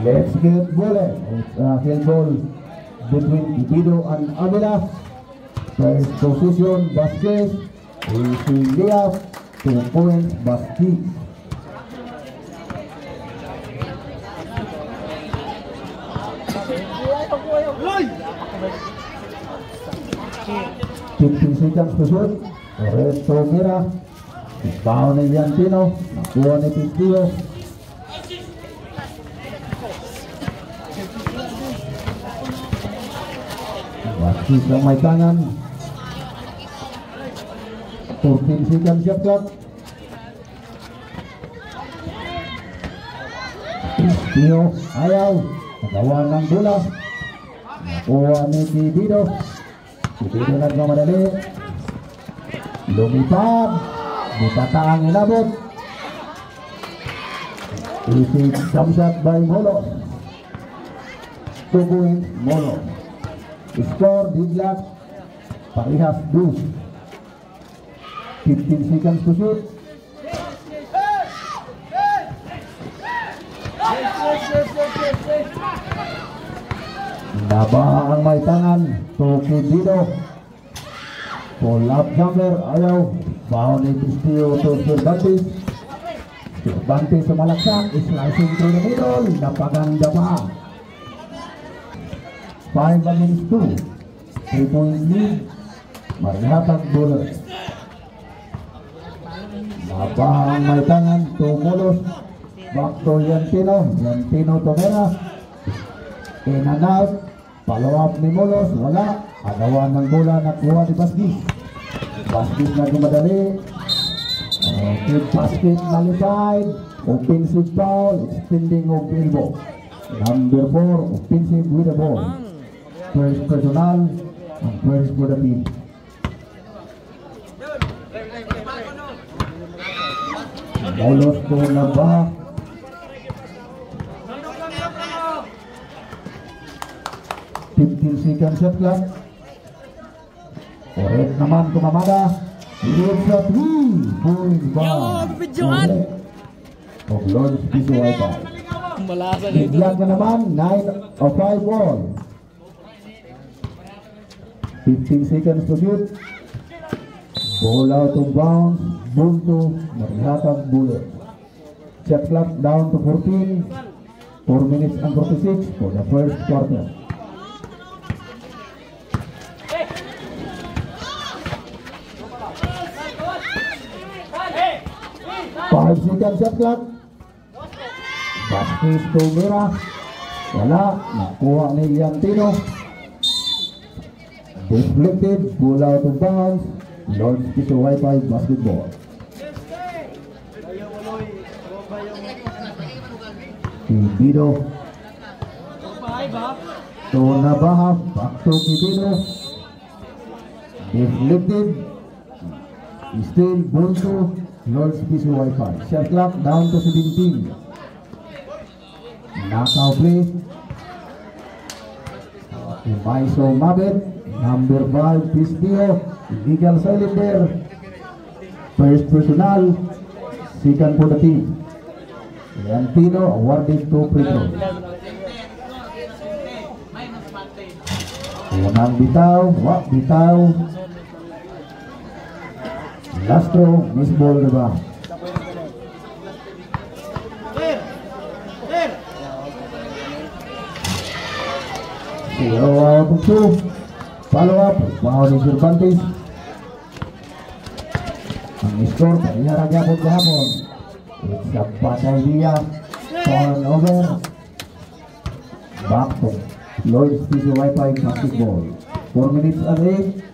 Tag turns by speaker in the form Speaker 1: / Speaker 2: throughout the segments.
Speaker 1: Let's get bullet. It's a heel ball between Ibido and Avila. First position, Vasquez. Easy layup. 2 points, Vasquez. Fifteen seconds to shoot. Resto Mira. Foul ni Liantino. Nakuha ni Pistillo. Vasquez ang may tangan. 14 seconds shot clock. Pistillo ayaw. Nagawa ng bola. Nakuha ni Ibido. Ibido nagmamadali. Lumipad. Butataang inabot. Easy jump shot by Molo. 2 points Molo. Score Diglac. Parihas Deuce. 15 seconds to shoot. Nabaha ang may tangan. Toki Dino. Pull up jumper. Ayaw. Baho ni Pistillo to Cervantes. Cervantes sumalaksak. Slicing through the middle. Napaganda pa. 5 against 2. 3-point lead. Marihatag Bullets. Nabaha ang may tangan. Tumulos. Back to Liantino. Liantino to Mera. In and out. Follow up ni Molos. Wala. Agawan ng bola. Nakuha ni Vasquez. Vasquez na gumadali. Keep basket nullified. Offensive foul. Extending of elbow. Number 4. Offensive with the ball. First personal. And first for the team. Molos to Nabaha. 15 seconds shot clock. Oret naman tumamada. It's a 3-point ball. Of Lord Piso Wipa. Bigyan ka naman 9 of 5 ball. 15 seconds to shoot. Ball out of bounds. Bunto. Marihatag Bullet. Shot clock down to 14. 4 minutes and 46 for the first quarter. 5 seconds shot clock. Vasquez to Mera. Wala. Nakuha ni Liantino. Deflected. Ball out of bounds. Lord's Piso Wi-Fi basketball. Ibido. To Nabaha. Back to Ibido. Deflected. Still Bunto. Lord's Piso Wi-Fi. Shot clock down to 17. Knockout play. Maiso Mabet. Number 5 Pistillo. Illegal cylinder. First personal. Second for the team. Liantino awarded 2 free throws. Unang bitaw. Wak bitaw. Last throw, miss ball diba? Zero out of 2. Follow up, wow ni Cervantes. Ang score, pariharag yapon kahapon. It's a bad idea. Turnover. Back to Lord's Piso Wi-Fi basketball. 4 minutes and 8.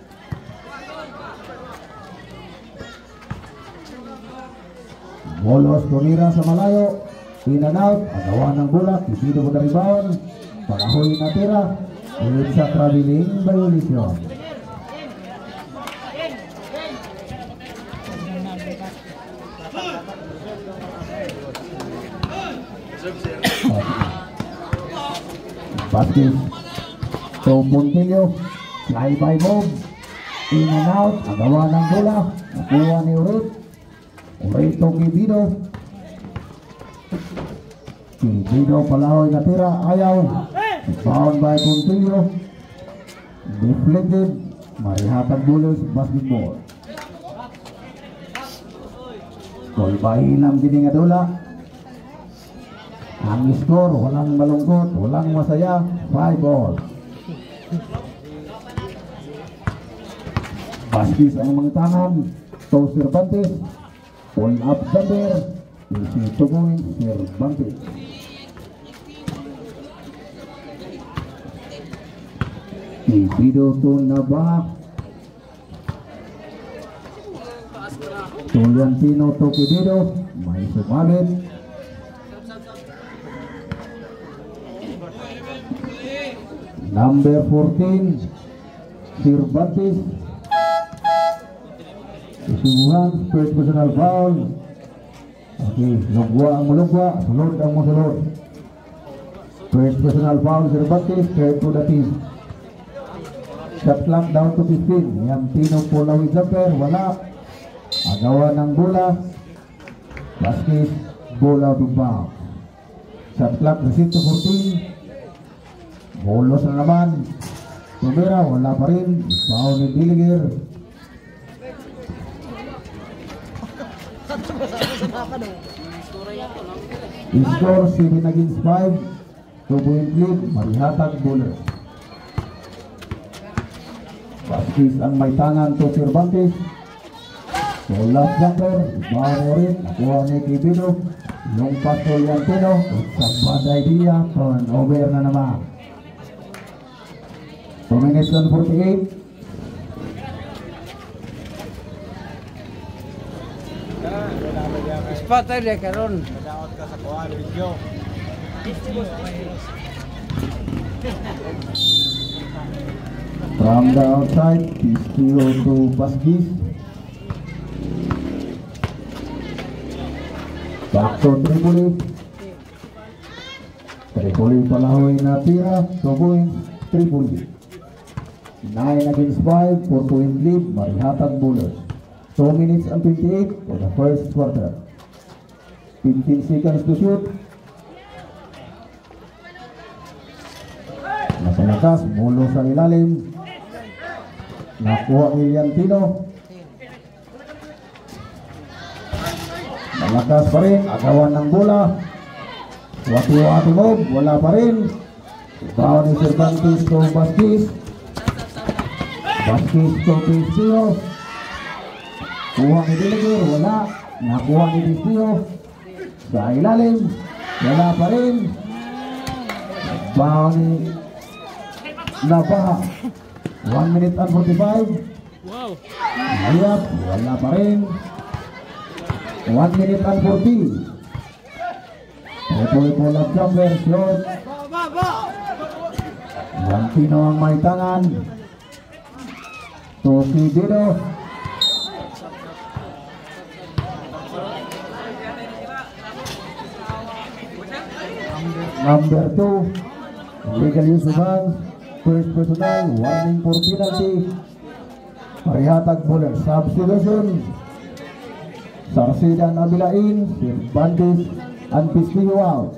Speaker 1: Molos tumira sa malayo. In and out. Agawa ng bola. Ibido ko na rebound. Panahoy na tira. Ulit sa traveling violation. Vasquez. To Montillo. Fly by move. In and out. Agawa ng bola. Nakuha ni Urit. Urit to Ibido. Dino Palahoy natira, ayaw. Bound by Contillo. Deflected. Marihatag Bullers basketball. Kolbahin ang giningadula. Ang score, walang malungkot, walang masaya. 5-all. Baskis ang mga tangan. To Cervantes. Pull up Zander. Isi Tugoy Cervantes. Ibido to Naba. Tuliantino to Ibido. May sumalit. Number 14 Cervantes. Isubuhan, first personal foul. Okay, lugwa ang mulugwa, sulod ang musulod. First personal foul Cervantes, third to the team. Shot clock down to 15. Yantino Pulawi jumper, wala. Agawa ng bola. Baskis, bola to foul. Shot clock reset to 14. Bolos na naman. Tumira, wala pa rin. Foul ni Dilliger. Score 7 against 5. 2-point lead. Marihatag Bullers. Baskis ang may tangan to Cervantes. So last jumper, Baro rin, nakuha ni Kibido. Long pass to Liantino. It's a bad idea. Turnover na naman. 2 minutes and 48.
Speaker 2: Spot tayo deh karon.
Speaker 3: Daot ka sa kuha video.
Speaker 1: From the outside, Pistio to Baskis. Back to Tripoli. Tripoli Palahoy natira. Tubuin Tripoli. 9 against 5. 4-point lead. Marihatag Bullers. 2 minutes and 28 for the first quarter. 15 seconds to shoot. Nasa lakas, mulo sa ilalim. Nakuha ni Liantino. Malakas pa rin, agawan ng bola. Wati-wati move, wala pa rin. Bawa ni Cervantes to Baskis. Baskis to Pistio. Kuha ni Dilliger, wala. Nakuha ni Pistio. Sa ilalim, wala pa rin. Bawa ni Nabaha. 1 minute and 45.
Speaker 2: Wow.
Speaker 1: Ayap, wala pa rin. 1 minute and 40. Ito na jumper shot. Yantino ang may tangan. Toki Dino. Number 2, legal use of hands, first personal, warning for penalty. Marihatag Bullers, substitution. Sarsidan Abilain, Cervantes, and Pistio out.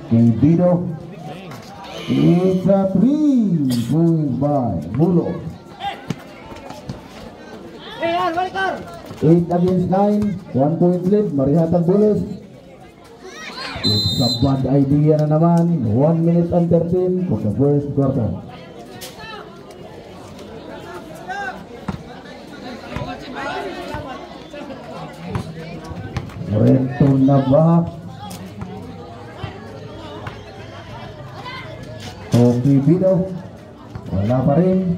Speaker 1: Kibido. It's a 3 going by Bulo. 8 against 9, 1-point lead, Marihatag Bullers. It's a bad idea na naman. 1 minute and 13 for the first quarter. Reto na ba? Okay, Bido. Wala pa rin.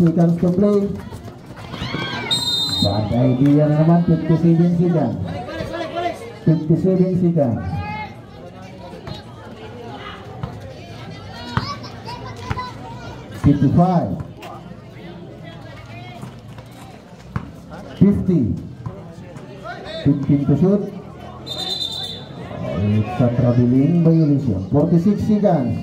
Speaker 1: Seconds to play. Bad idea na naman. 57 seconds. 57 seconds. $55. 50. 15 to shoot. It's a traveling violation. 46 seconds.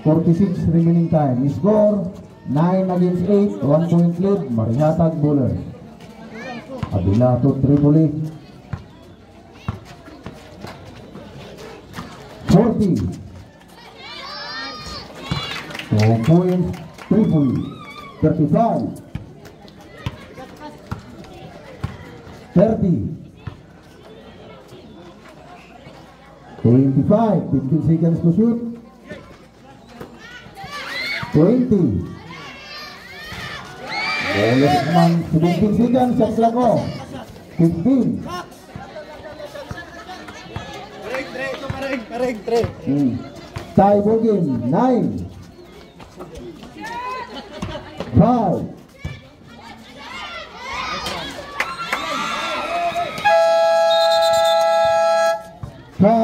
Speaker 1: 46 remaining time. Score 9 against 8. 1-point lead. Marihatag Bullers. Abilato Tripoli. 40. 2 points Tripoli. 35. 30. 25. 15 seconds to shoot. 20. Bolos naman 17 seconds sa plako. 15.
Speaker 3: Trey.
Speaker 1: Tie ball game. 9. 5. 5.